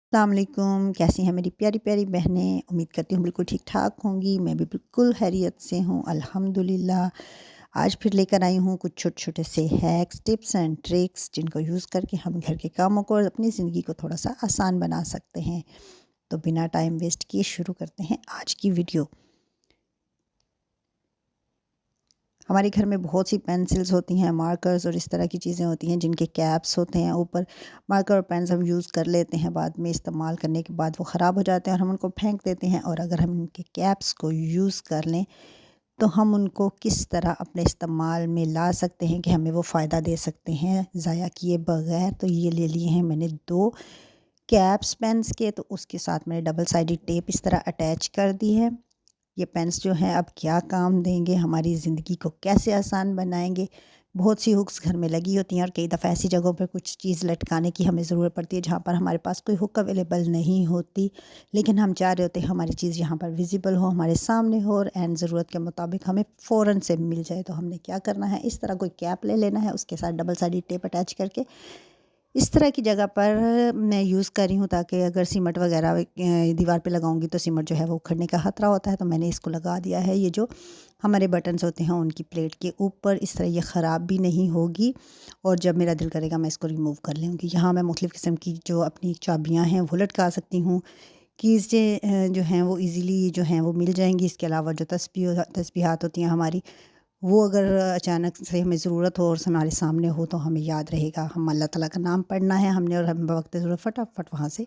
अस्सलाम वालेकुम, कैसी हैं मेरी प्यारी प्यारी बहनें। उम्मीद करती हूँ बिल्कुल ठीक ठाक होंगी। मैं भी बिल्कुल खैरियत से हूँ अल्हम्दुलिल्लाह। आज फिर लेकर आई हूँ कुछ छोटे छोटे से हैक्स, टिप्स एंड ट्रिक्स जिनको यूज़ करके हम घर के कामों को और अपनी ज़िंदगी को थोड़ा सा आसान बना सकते हैं। तो बिना टाइम वेस्ट किए शुरू करते हैं आज की वीडियो। हमारे घर में बहुत सी पेंसिल्स होती हैं, मार्कर्स और इस तरह की चीज़ें होती हैं जिनके कैप्स होते हैं ऊपर। मार्कर और पेन्स हम यूज़ कर लेते हैं, बाद में इस्तेमाल करने के बाद वो ख़राब हो जाते हैं और हम उनको फेंक देते हैं। और अगर हम इनके कैप्स को यूज़ कर लें तो हम उनको किस तरह अपने इस्तेमाल में ला सकते हैं कि हमें वो फ़ायदा दे सकते हैं ज़ाया किए बगैर। तो ये ले लिए हैं मैंने 2 कैप्स पेन्स के, तो उसके साथ मैंने डबल साइडेड टेप इस तरह अटैच कर दी है। ये पेन्स जो हैं अब क्या काम देंगे, हमारी ज़िंदगी को कैसे आसान बनाएँगे। बहुत सी हुक्स घर में लगी होती हैं और कई दफ़ा ऐसी जगहों पे कुछ चीज़ लटकाने की हमें ज़रूरत पड़ती है जहाँ पर हमारे पास कोई हुक अवेलेबल नहीं होती। लेकिन हम चाह रहे होते हैं हमारी चीज़ यहाँ पर विज़िबल हो, हमारे सामने हो और एंड ज़रूरत के मुताबिक हमें फ़ौरन से मिल जाए। तो हमने क्या करना है, इस तरह कोई कैप ले लेना है, उसके साथ डबल साइडेड टेप अटैच करके इस तरह की जगह पर मैं यूज़ कर रही हूँ ताकि अगर सीमेंट वगैरह दीवार पे लगाऊंगी तो सीमेंट जो है वो उखड़ने का ख़तरा होता है। तो मैंने इसको लगा दिया है, ये जो हमारे बटन्स होते हैं उनकी प्लेट के ऊपर, इस तरह ये ख़राब भी नहीं होगी और जब मेरा दिल करेगा मैं इसको रिमूव कर लूँगी। यहाँ मैं मुख्तलिफ़ किस्म की जो अपनी चाबियाँ हैं वो लटका सकती हूँ। कीज़ जो हैं वो ईज़िली जो हैं वो मिल जाएँगी। इसके अलावा जो तस्बीहात होती हैं हमारी, वो अगर अचानक से हमें ज़रूरत हो और हमारे सामने हो तो हमें याद रहेगा, हम अल्लाह ताला का नाम पढ़ना है हमने और हम बवक़्त ज़रूरत फटाफट वहाँ से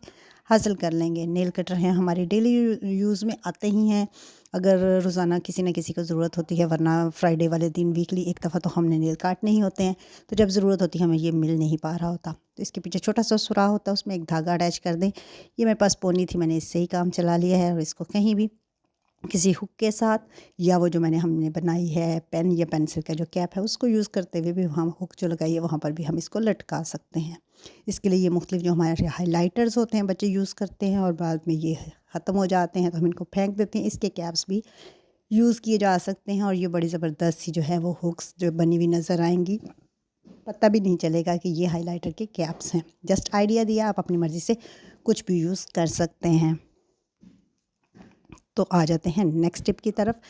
हासिल कर लेंगे। नेल कटर हैं हमारे डेली यूज़ में आते ही हैं, अगर रोज़ाना किसी न किसी को ज़रूरत होती है, वरना फ्राइडे वाले दिन वीकली एक दफ़ा तो हमने नेल काटने ही होते हैं। तो जब ज़रूरत होती है हमें ये मिल नहीं पा रहा होता, तो इसके पीछे छोटा सा सुराख होता है, उसमें एक धागा अटैच कर दें। ये मेरे पास पोनी थी, मैंने इससे ही काम चला लिया है और इसको कहीं भी किसी हुक के साथ या वो जो हमने बनाई है पेन या पेंसिल का जो कैप है उसको यूज़ करते हुए भी हम हुक जो लगाई है वहाँ पर भी हम इसको लटका सकते हैं। इसके लिए ये मुख्तलिफ जो हमारे हाइलाइटर्स होते हैं बच्चे यूज़ करते हैं और बाद में ये ख़त्म हो जाते हैं तो हम इनको फेंक देते हैं। इसके कैप्स भी यूज़ किए जा सकते हैं और ये बड़ी ज़बरदस्त सी जो है वो हुक्स जो बनी हुई नज़र आएंगी, पता भी नहीं चलेगा कि ये हाइलाइटर के कैप्स हैं। जस्ट आइडिया दिया, आप अपनी मर्ज़ी से कुछ भी यूज़ कर सकते हैं। तो आ जाते हैं नेक्स्ट टिप की तरफ।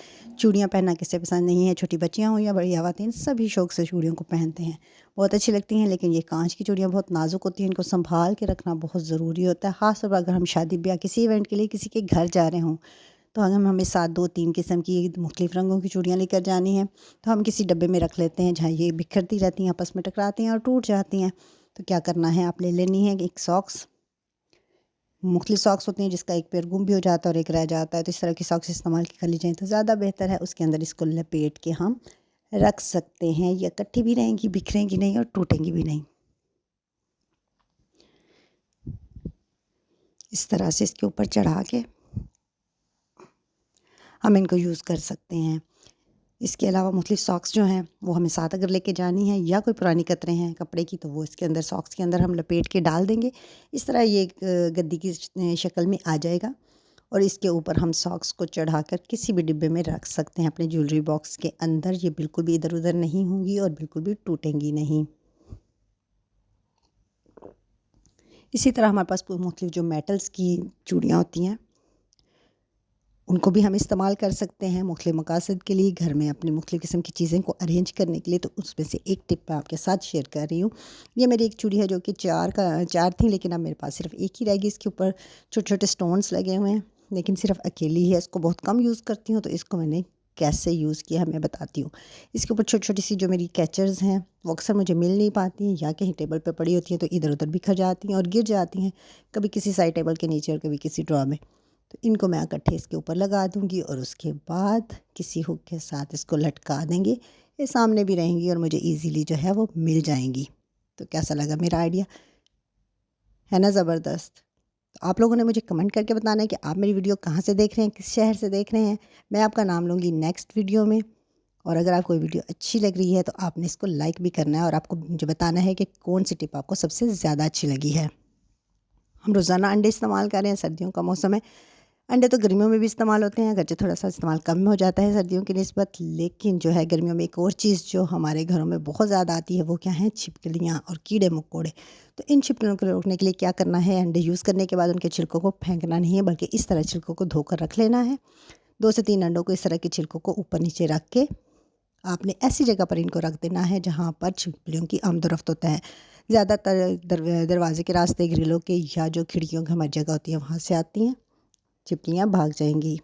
चूड़ियाँ पहनना किसे पसंद नहीं है, छोटी बच्चियाँ हों या बड़ी ख़वातीन, सभी शौक़ से चूड़ियों को पहनते हैं, बहुत अच्छी लगती हैं। लेकिन ये कांच की चूड़ियाँ बहुत नाजुक होती हैं, इनको संभाल के रखना बहुत ज़रूरी होता है। ख़ास तौर पर अगर हम शादी ब्याह किसी इवेंट के लिए किसी के घर जा रहे हों तो अगर हमें साथ 2-3 किस्म की मुख्तलिफ़ रंगों की चूड़ियाँ लेकर जानी हैं तो हम किसी डब्बे में रख लेते हैं जहाँ ये बिखरती रहती हैं, आपस में टकराती हैं और टूट जाती हैं। तो क्या करना है, आप ले लेनी है एक सॉक्स। मुख्तलिफ़ सॉक्स होती हैं जिसका एक पेयर गुम भी हो जाता है और एक रह जाता है, तो इस तरह की सॉक्स इस्तेमाल कर ली जाएँ तो ज़्यादा बेहतर है। उसके अंदर इसको लपेट के हम रख सकते हैं, ये इकट्ठी भी रहेंगी, बिखरेंगी नहीं और टूटेंगी भी नहीं। इस तरह से इसके ऊपर चढ़ा के हम इनको यूज़ कर सकते हैं। इसके अलावा मुख्तलिफ़ सॉक्स जो हैं वो हमें साथ अगर लेके जानी है या कोई पुरानी कतरें हैं कपड़े की तो वो इसके अंदर सॉक्स के अंदर हम लपेट के डाल देंगे। इस तरह ये एक गद्दी की शक्ल में आ जाएगा और इसके ऊपर हम सॉक्स को चढ़ाकर किसी भी डिब्बे में रख सकते हैं अपने ज्वेलरी बॉक्स के अंदर। ये बिल्कुल भी इधर-उधर नहीं होंगी और बिल्कुल भी टूटेंगी नहीं। इसी तरह हमारे पास मुख्तलिफ़ जो मेटल्स की चूड़ियाँ होती हैं उनको भी हम इस्तेमाल कर सकते हैं मुख्तलिफ़ मकासद के लिए, घर में अपनी मुख्तलिफ़ किस्म की चीज़ें को अरेंज करने के लिए। तो उसमें से एक टिप मैं आपके साथ शेयर कर रही हूँ। ये मेरी एक चूड़ी है जो कि 4 थी, लेकिन अब मेरे पास सिर्फ़ एक ही रह गई। इसके ऊपर छोटे-छोटे स्टोन्स लगे हुए हैं, लेकिन सिर्फ़ अकेली ही है, इसको बहुत कम यूज़ करती हूँ। तो इसको मैंने कैसे यूज़ किया है मैं बताती हूँ। इसके ऊपर छोटी-छोटी सी जो मेरी कैचर्स हैं वो अक्सर मुझे मिल नहीं पाती हैं या कहीं टेबल पे पड़ी होती हैं तो इधर-उधर बिखर जाती हैं और गिर जाती हैं, कभी किसी साइड टेबल के नीचे और कभी किसी ड्रॉर में। तो इनको मैं इकट्ठे इसके ऊपर लगा दूँगी और उसके बाद किसी हुक के साथ इसको लटका देंगे। ये सामने भी रहेंगी और मुझे ईज़िली जो है वो मिल जाएँगी। तो कैसा लगा मेरा आइडिया? है ना ज़बरदस्त? तो आप लोगों ने मुझे कमेंट करके बताना है कि आप मेरी वीडियो कहाँ से देख रहे हैं, किस शहर से देख रहे हैं। मैं आपका नाम लूँगी नेक्स्ट वीडियो में। और अगर आपको वीडियो अच्छी लग रही है तो आपने इसको लाइक भी करना है और आपको मुझे बताना है कि कौन-सी टिप आपको सबसे ज़्यादा अच्छी लगी है। हम रोज़ाना अंडे इस्तेमाल कर रहे हैं, सर्दियों का मौसम है। अंडे तो गर्मियों में भी इस्तेमाल होते हैं, अगरचे थोड़ा सा इस्तेमाल कम हो जाता है सर्दियों की निस्बत, लेकिन जो है गर्मियों में एक और चीज़ जो हमारे घरों में बहुत ज़्यादा आती है वो क्या है, छिपकलियाँ और कीड़े मकोड़े। तो इन छिपकलियों को रोकने के लिए क्या करना है, अंडे यूज़ करने के बाद उनके छिलकों को फेंकना नहीं है, बल्कि इस तरह छिलकों को धोकर रख लेना है। 2 से 3 अंडों को इस तरह के छिलकों को ऊपर नीचे रख के आपने ऐसी जगह पर इनको रख देना है जहाँ पर छिपकलियों की आमद-ओ-रफ़्त होता है। ज़्यादातर दरवाज़े के रास्ते, ग्रिलों के या जो खिड़कियों की हमारी जगह होती है वहाँ से आती हैं, छिपकलियाँ भाग जाएँगी।